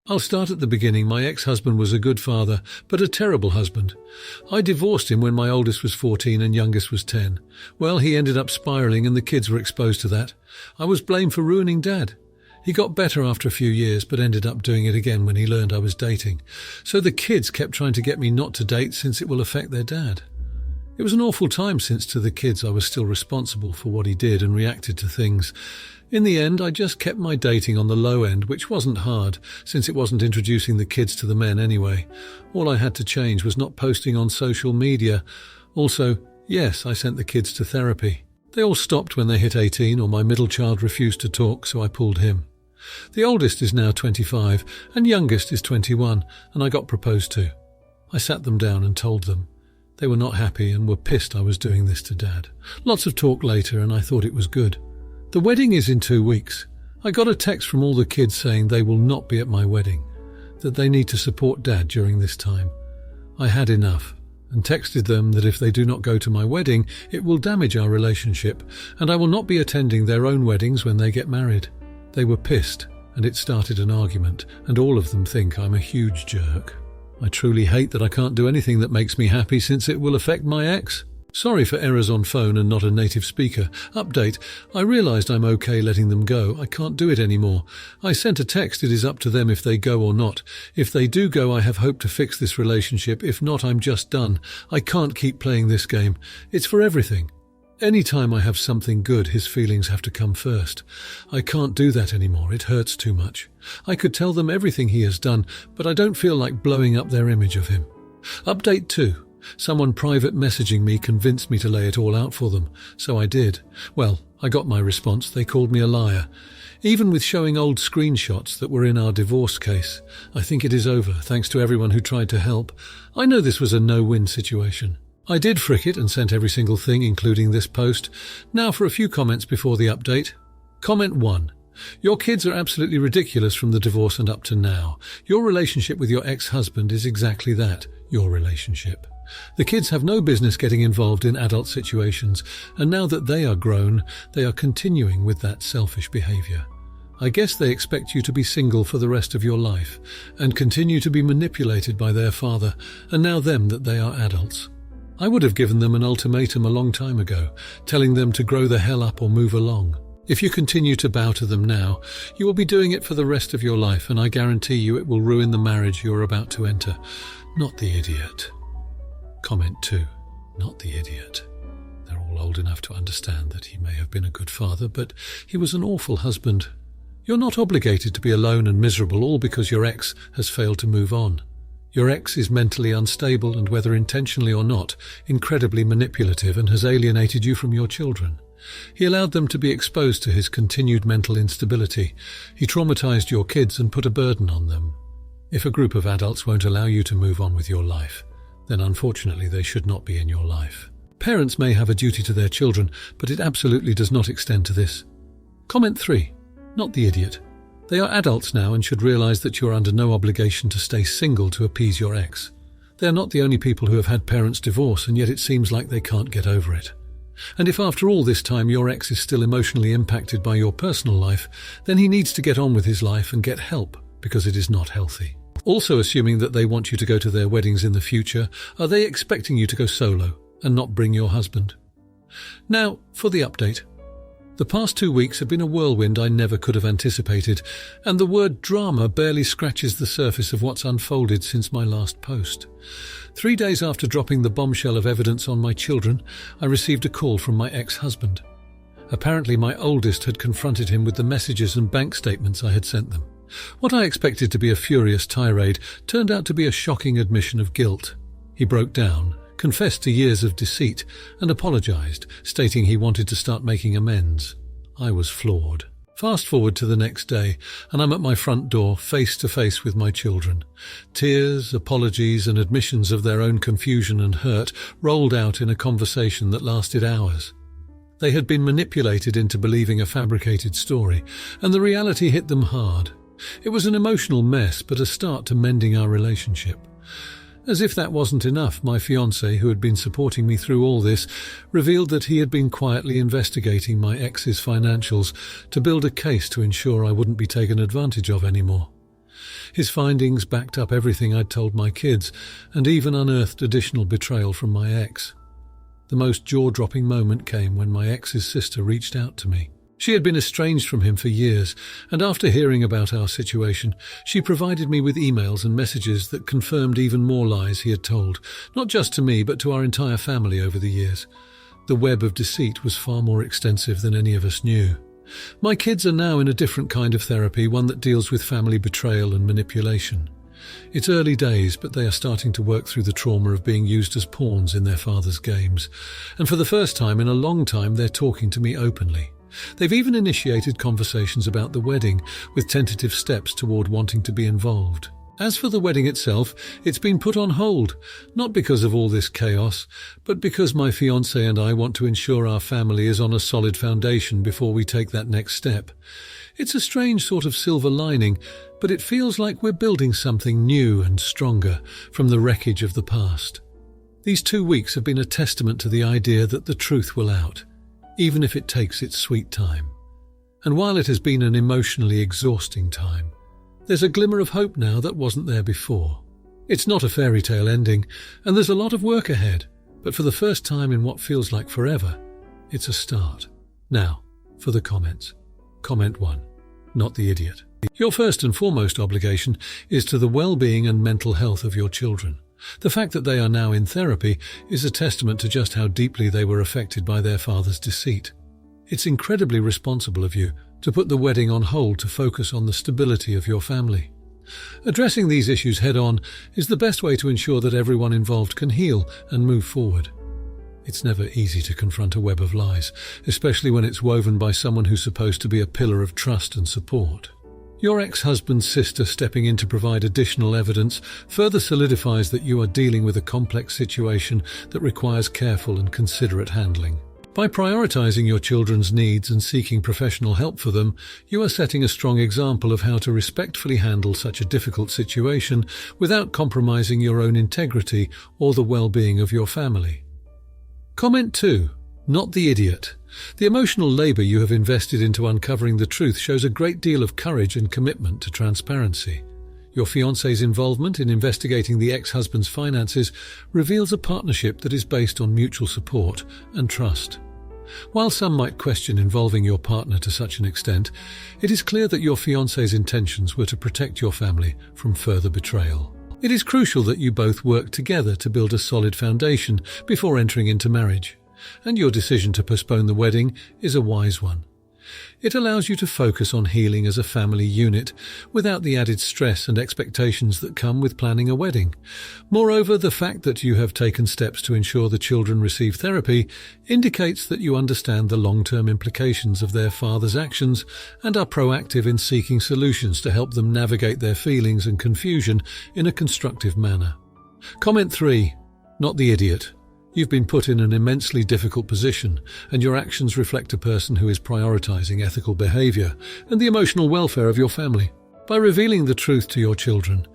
I'll start at the beginning. My ex-husband was a good father, but a terrible husband. I divorced him when my oldest was 14 and youngest was 10. Well, he ended up spiraling and the kids were exposed to that. I was blamed for ruining Dad. He got better after a few years, but ended up doing it again when he learned I was dating. So the kids kept trying to get me not to date since it will affect their dad. It was an awful time since to the kids I was still responsible for what he did and reacted to things. In the end, I just kept my dating on the low end, which wasn't hard, since it wasn't introducing the kids to the men anyway. All I had to change was not posting on social media. Also, yes, I sent the kids to therapy. They all stopped when they hit 18, or my middle child refused to talk, so I pulled him. The oldest is now 25, and youngest is 21, and I got proposed to. I sat them down and told them. They were not happy and were pissed I was doing this to Dad. Lots of talk later, and I thought it was good. The wedding is in 2 weeks. I got a text from all the kids saying they will not be at my wedding, that they need to support Dad during this time. I had enough, and texted them that if they do not go to my wedding, it will damage our relationship, and I will not be attending their own weddings when they get married. They were pissed, and it started an argument, and all of them think I'm a huge jerk. I truly hate that I can't do anything that makes me happy since it will affect my ex. Sorry for errors on phone and not a native speaker. Update. I realised I'm okay letting them go. I can't do it anymore. I sent a text. It is up to them if they go or not. If they do go, I have hope to fix this relationship. If not, I'm just done. I can't keep playing this game. It's for everything. Any time I have something good, his feelings have to come first. I can't do that anymore. It hurts too much. I could tell them everything he has done, but I don't feel like blowing up their image of him. Update 2. Someone private messaging me convinced me to lay it all out for them, so I did. Well, I got my response. They called me a liar. Even with showing old screenshots that were in our divorce case. I think it is over, thanks to everyone who tried to help. I know this was a no-win situation. I did frick it and sent every single thing, including this post. Now for a few comments before the update. Comment 1. Your kids are absolutely ridiculous from the divorce and up to now. Your relationship with your ex-husband is exactly that, your relationship. The kids have no business getting involved in adult situations, and now that they are grown, they are continuing with that selfish behaviour. I guess they expect you to be single for the rest of your life, and continue to be manipulated by their father, and now them that they are adults. I would have given them an ultimatum a long time ago, telling them to grow the hell up or move along. If you continue to bow to them now, you will be doing it for the rest of your life, and I guarantee you it will ruin the marriage you are about to enter. Not the idiot. Comment 2. Not the idiot. They're all old enough to understand that he may have been a good father, but he was an awful husband. You're not obligated to be alone and miserable all because your ex has failed to move on. Your ex is mentally unstable and, whether intentionally or not, incredibly manipulative and has alienated you from your children. He allowed them to be exposed to his continued mental instability. He traumatized your kids and put a burden on them. If a group of adults won't allow you to move on with your life, then unfortunately they should not be in your life. Parents may have a duty to their children, but it absolutely does not extend to this. Comment 3. Not the idiot. They are adults now and should realize that you are under no obligation to stay single to appease your ex. They are not the only people who have had parents divorce, and yet it seems like they can't get over it. And if after all this time your ex is still emotionally impacted by your personal life, then he needs to get on with his life and get help, because it is not healthy. Also, assuming that they want you to go to their weddings in the future, are they expecting you to go solo and not bring your husband? Now, for the update. The past 2 weeks have been a whirlwind I never could have anticipated, and the word drama barely scratches the surface of what's unfolded since my last post. 3 days after dropping the bombshell of evidence on my children, I received a call from my ex-husband. Apparently my oldest had confronted him with the messages and bank statements I had sent them. What I expected to be a furious tirade turned out to be a shocking admission of guilt. He broke down, confessed to years of deceit, and apologized, stating he wanted to start making amends. I was floored. Fast forward to the next day, and I'm at my front door, face to face with my children. Tears, apologies, and admissions of their own confusion and hurt rolled out in a conversation that lasted hours. They had been manipulated into believing a fabricated story, and the reality hit them hard. It was an emotional mess, but a start to mending our relationship. As if that wasn't enough, my fiancé, who had been supporting me through all this, revealed that he had been quietly investigating my ex's financials to build a case to ensure I wouldn't be taken advantage of anymore. His findings backed up everything I'd told my kids, and even unearthed additional betrayal from my ex. The most jaw-dropping moment came when my ex's sister reached out to me. She had been estranged from him for years, and after hearing about our situation, she provided me with emails and messages that confirmed even more lies he had told, not just to me but to our entire family over the years. The web of deceit was far more extensive than any of us knew. My kids are now in a different kind of therapy, one that deals with family betrayal and manipulation. It's early days, but they are starting to work through the trauma of being used as pawns in their father's games. And for the first time in a long time, they're talking to me openly. They've even initiated conversations about the wedding, with tentative steps toward wanting to be involved. As for the wedding itself, it's been put on hold, not because of all this chaos, but because my fiancé and I want to ensure our family is on a solid foundation before we take that next step. It's a strange sort of silver lining, but it feels like we're building something new and stronger from the wreckage of the past. These 2 weeks have been a testament to the idea that the truth will out, even if it takes its sweet time. And while it has been an emotionally exhausting time, there's a glimmer of hope now that wasn't there before. It's not a fairy tale ending, and there's a lot of work ahead, but for the first time in what feels like forever, it's a start. Now, for the comments. Comment 1. Not the idiot. Your first and foremost obligation is to the well-being and mental health of your children. The fact that they are now in therapy is a testament to just how deeply they were affected by their father's deceit. It's incredibly responsible of you to put the wedding on hold to focus on the stability of your family. Addressing these issues head-on is the best way to ensure that everyone involved can heal and move forward. It's never easy to confront a web of lies, especially when it's woven by someone who's supposed to be a pillar of trust and support. Your ex-husband's sister stepping in to provide additional evidence further solidifies that you are dealing with a complex situation that requires careful and considerate handling. By prioritizing your children's needs and seeking professional help for them, you are setting a strong example of how to respectfully handle such a difficult situation without compromising your own integrity or the well-being of your family. Comment 2. Not the idiot. The emotional labor you have invested into uncovering the truth shows a great deal of courage and commitment to transparency. Your fiancé's involvement in investigating the ex-husband's finances reveals a partnership that is based on mutual support and trust. While some might question involving your partner to such an extent, it is clear that your fiancé's intentions were to protect your family from further betrayal. It is crucial that you both work together to build a solid foundation before entering into marriage, and your decision to postpone the wedding is a wise one. It allows you to focus on healing as a family unit without the added stress and expectations that come with planning a wedding. Moreover, the fact that you have taken steps to ensure the children receive therapy indicates that you understand the long-term implications of their father's actions and are proactive in seeking solutions to help them navigate their feelings and confusion in a constructive manner. Comment 3. Not the idiot. You've been put in an immensely difficult position, and your actions reflect a person who is prioritizing ethical behavior and the emotional welfare of your family. By revealing the truth to your children,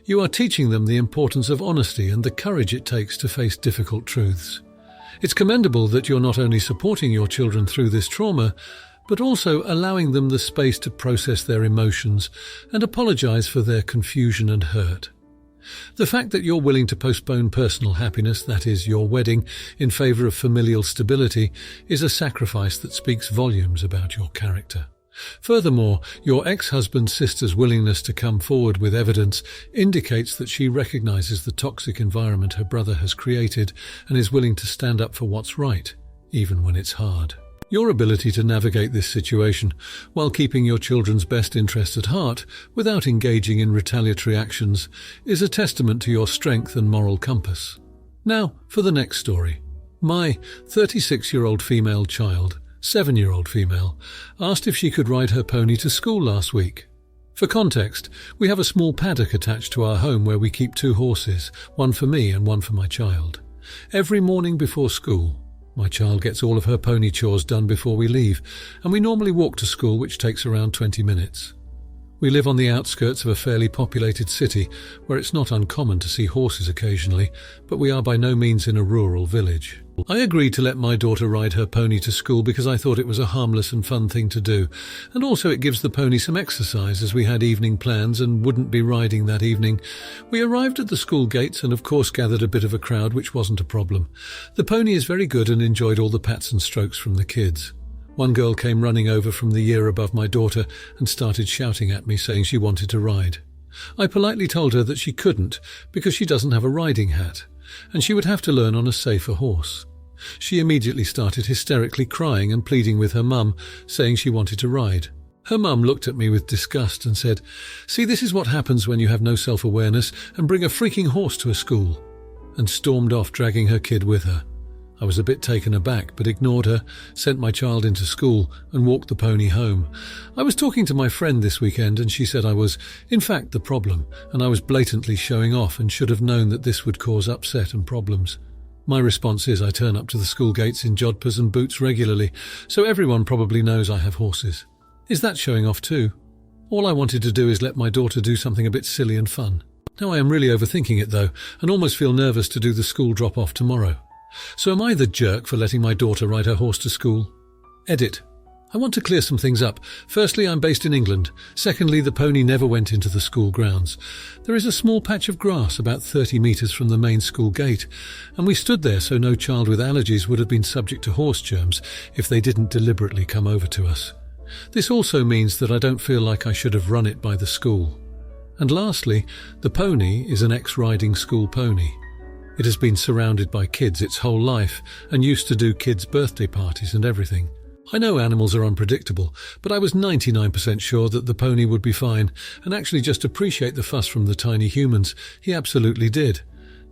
you are teaching them the importance of honesty and the courage it takes to face difficult truths. It's commendable that you're not only supporting your children through this trauma, but also allowing them the space to process their emotions and apologize for their confusion and hurt. The fact that you're willing to postpone personal happiness, that is, your wedding, in favor of familial stability, is a sacrifice that speaks volumes about your character. Furthermore, your ex-husband's sister's willingness to come forward with evidence indicates that she recognizes the toxic environment her brother has created and is willing to stand up for what's right, even when it's hard. Your ability to navigate this situation while keeping your children's best interests at heart without engaging in retaliatory actions is a testament to your strength and moral compass. Now, for the next story. My 36-year-old female child, 7-year-old female, asked if she could ride her pony to school last week. For context, we have a small paddock attached to our home where we keep 2 horses, one for me and one for my child. Every morning before school, my child gets all of her pony chores done before we leave, and we normally walk to school, which takes around 20 minutes. We live on the outskirts of a fairly populated city where it's not uncommon to see horses occasionally, but we are by no means in a rural village. I agreed to let my daughter ride her pony to school because I thought it was a harmless and fun thing to do, and also it gives the pony some exercise as we had evening plans and wouldn't be riding that evening. We arrived at the school gates and of course gathered a bit of a crowd, which wasn't a problem. The pony is very good and enjoyed all the pats and strokes from the kids. One girl came running over from the year above my daughter and started shouting at me, saying she wanted to ride. I politely told her that she couldn't because she doesn't have a riding hat, and she would have to learn on a safer horse. She immediately started hysterically crying and pleading with her mum, saying she wanted to ride. Her mum looked at me with disgust and said, "See, this is what happens when you have no self-awareness and bring a freaking horse to a school," and stormed off, dragging her kid with her. I was a bit taken aback, but ignored her, sent my child into school and walked the pony home. I was talking to my friend this weekend and she said I was, in fact, the problem, and I was blatantly showing off and should have known that this would cause upset and problems. My response is I turn up to the school gates in jodhpurs and boots regularly, so everyone probably knows I have horses. Is that showing off too? All I wanted to do is let my daughter do something a bit silly and fun. Now I am really overthinking it though, and almost feel nervous to do the school drop-off tomorrow. So am I the jerk for letting my daughter ride her horse to school? Edit. I want to clear some things up. Firstly, I'm based in England. Secondly, the pony never went into the school grounds. There is a small patch of grass about 30 metres from the main school gate, and we stood there so no child with allergies would have been subject to horse germs if they didn't deliberately come over to us. This also means that I don't feel like I should have run it by the school. And lastly, the pony is an ex-riding school pony. It has been surrounded by kids its whole life and used to do kids' birthday parties and everything. I know animals are unpredictable, but I was 99% sure that the pony would be fine and actually just appreciate the fuss from the tiny humans. He absolutely did.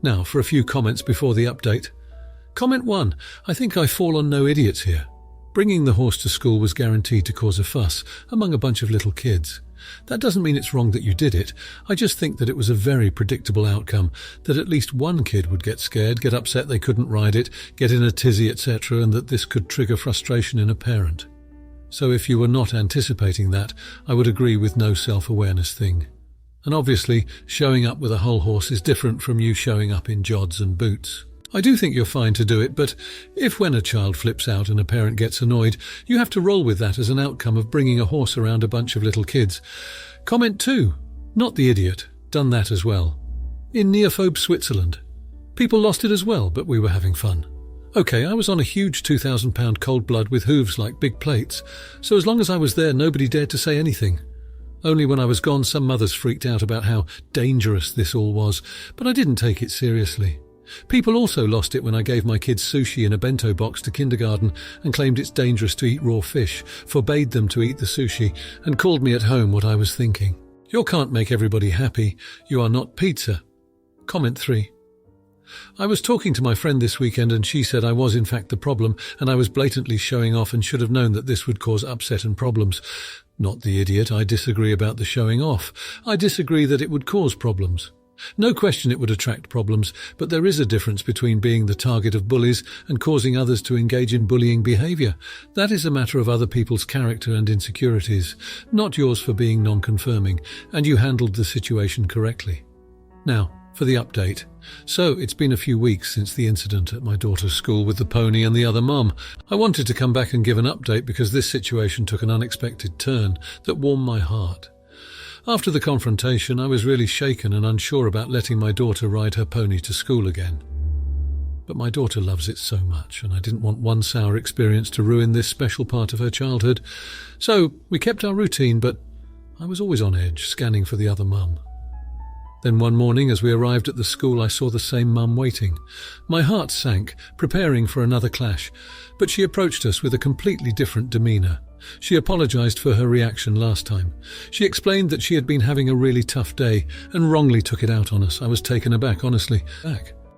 Now for a few comments before the update. Comment 1. I think I fall on no idiots here. Bringing the horse to school was guaranteed to cause a fuss among a bunch of little kids. That doesn't mean it's wrong that you did it. I just think that it was a very predictable outcome, that at least one kid would get scared, get upset they couldn't ride it, get in a tizzy, etc., and that this could trigger frustration in a parent. So if you were not anticipating that, I would agree with no self-awareness thing. And obviously, showing up with a whole horse is different from you showing up in jods and boots. I do think you're fine to do it, but if when a child flips out and a parent gets annoyed, you have to roll with that as an outcome of bringing a horse around a bunch of little kids. Comment 2. Not the idiot. Done that as well. In neophobe Switzerland. People lost it as well, but we were having fun. Okay, I was on a huge 2,000-pound cold blood with hooves like big plates, so as long as I was there, nobody dared to say anything. Only when I was gone, some mothers freaked out about how dangerous this all was, but I didn't take it seriously. People also lost it when I gave my kids sushi in a bento box to kindergarten and claimed it's dangerous to eat raw fish, forbade them to eat the sushi, and called me at home what I was thinking. You can't make everybody happy. You are not pizza. Comment 3. I was talking to my friend this weekend and she said I was in fact the problem and I was blatantly showing off and should have known that this would cause upset and problems. Not the idiot. I disagree about the showing off. I disagree that it would cause problems. No question it would attract problems, but there is a difference between being the target of bullies and causing others to engage in bullying behaviour. That is a matter of other people's character and insecurities, not yours for being non-confirming, and you handled the situation correctly. Now, for the update. So, it's been a few weeks since the incident at my daughter's school with the pony and the other mum. I wanted to come back and give an update because this situation took an unexpected turn that warmed my heart. After the confrontation, I was really shaken and unsure about letting my daughter ride her pony to school again. But my daughter loves it so much, and I didn't want one sour experience to ruin this special part of her childhood. So we kept our routine, but I was always on edge, scanning for the other mum. Then one morning, as we arrived at the school, I saw the same mum waiting. My heart sank, preparing for another clash, but she approached us with a completely different demeanour. She apologised for her reaction last time. She explained that she had been having a really tough day and wrongly took it out on us. I was taken aback, honestly.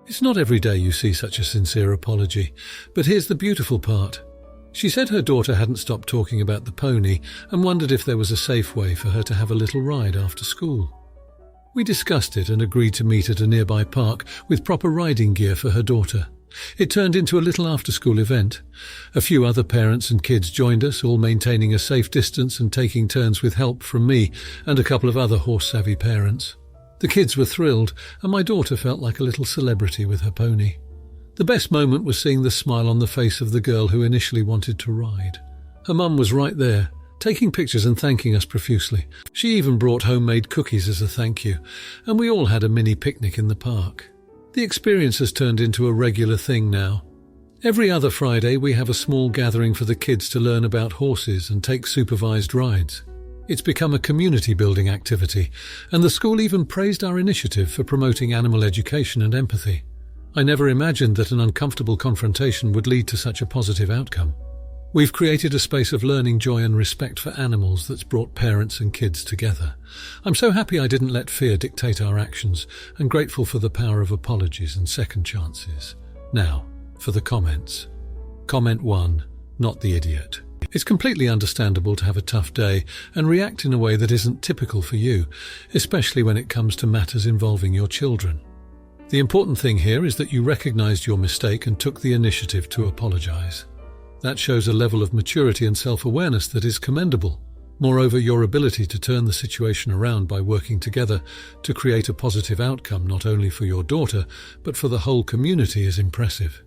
It's not every day you see such a sincere apology. But here's the beautiful part. She said her daughter hadn't stopped talking about the pony and wondered if there was a safe way for her to have a little ride after school. We discussed it and agreed to meet at a nearby park with proper riding gear for her daughter. It turned into a little after-school event. A few other parents and kids joined us, all maintaining a safe distance and taking turns with help from me and a couple of other horse-savvy parents. The kids were thrilled, and my daughter felt like a little celebrity with her pony. The best moment was seeing the smile on the face of the girl who initially wanted to ride. Her mum was right there, taking pictures and thanking us profusely. She even brought homemade cookies as a thank you, and we all had a mini picnic in the park. The experience has turned into a regular thing now. Every other Friday we have a small gathering for the kids to learn about horses and take supervised rides. It's become a community-building activity, and the school even praised our initiative for promoting animal education and empathy. I never imagined that an uncomfortable confrontation would lead to such a positive outcome. We've created a space of learning, joy and respect for animals that's brought parents and kids together. I'm so happy I didn't let fear dictate our actions, and grateful for the power of apologies and second chances. Now, for the comments. Comment 1. Not the idiot. It's completely understandable to have a tough day and react in a way that isn't typical for you, especially when it comes to matters involving your children. The important thing here is that you recognized your mistake and took the initiative to apologize. That shows a level of maturity and self-awareness that is commendable. Moreover, your ability to turn the situation around by working together to create a positive outcome not only for your daughter, but for the whole community is impressive.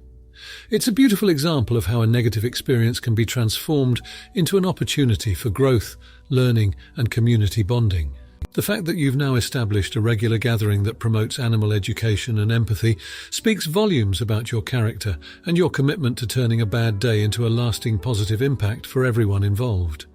It's a beautiful example of how a negative experience can be transformed into an opportunity for growth, learning, and community bonding. The fact that you've now established a regular gathering that promotes animal education and empathy speaks volumes about your character and your commitment to turning a bad day into a lasting positive impact for everyone involved.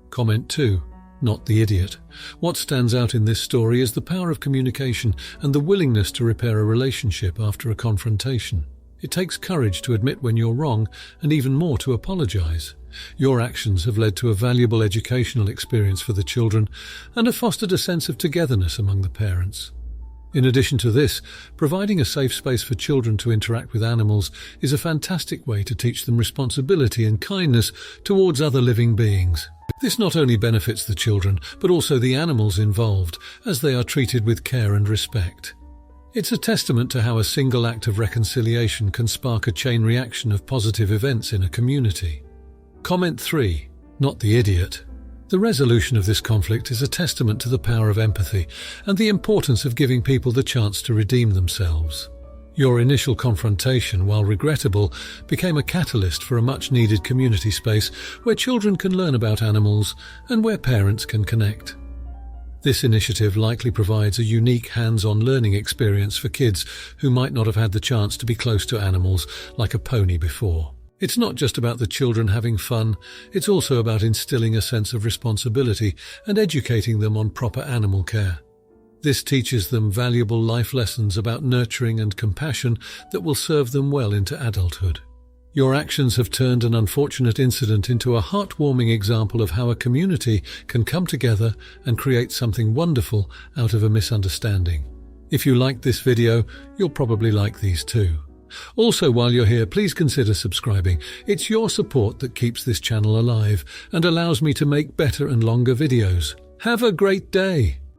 Comment 2. Not the idiot. What stands out in this story is the power of communication and the willingness to repair a relationship after a confrontation. It takes courage to admit when you're wrong and even more to apologize. Your actions have led to a valuable educational experience for the children and have fostered a sense of togetherness among the parents. In addition to this, providing a safe space for children to interact with animals is a fantastic way to teach them responsibility and kindness towards other living beings. This not only benefits the children, but also the animals involved, as they are treated with care and respect. It's a testament to how a single act of reconciliation can spark a chain reaction of positive events in a community. Comment 3. Not the idiot. The resolution of this conflict is a testament to the power of empathy and the importance of giving people the chance to redeem themselves. Your initial confrontation, while regrettable, became a catalyst for a much-needed community space where children can learn about animals and where parents can connect. This initiative likely provides a unique hands-on learning experience for kids who might not have had the chance to be close to animals like a pony before. It's not just about the children having fun, it's also about instilling a sense of responsibility and educating them on proper animal care. This teaches them valuable life lessons about nurturing and compassion that will serve them well into adulthood. Your actions have turned an unfortunate incident into a heartwarming example of how a community can come together and create something wonderful out of a misunderstanding. If you liked this video, you'll probably like these too. Also, while you're here, please consider subscribing. It's your support that keeps this channel alive and allows me to make better and longer videos. Have a great day!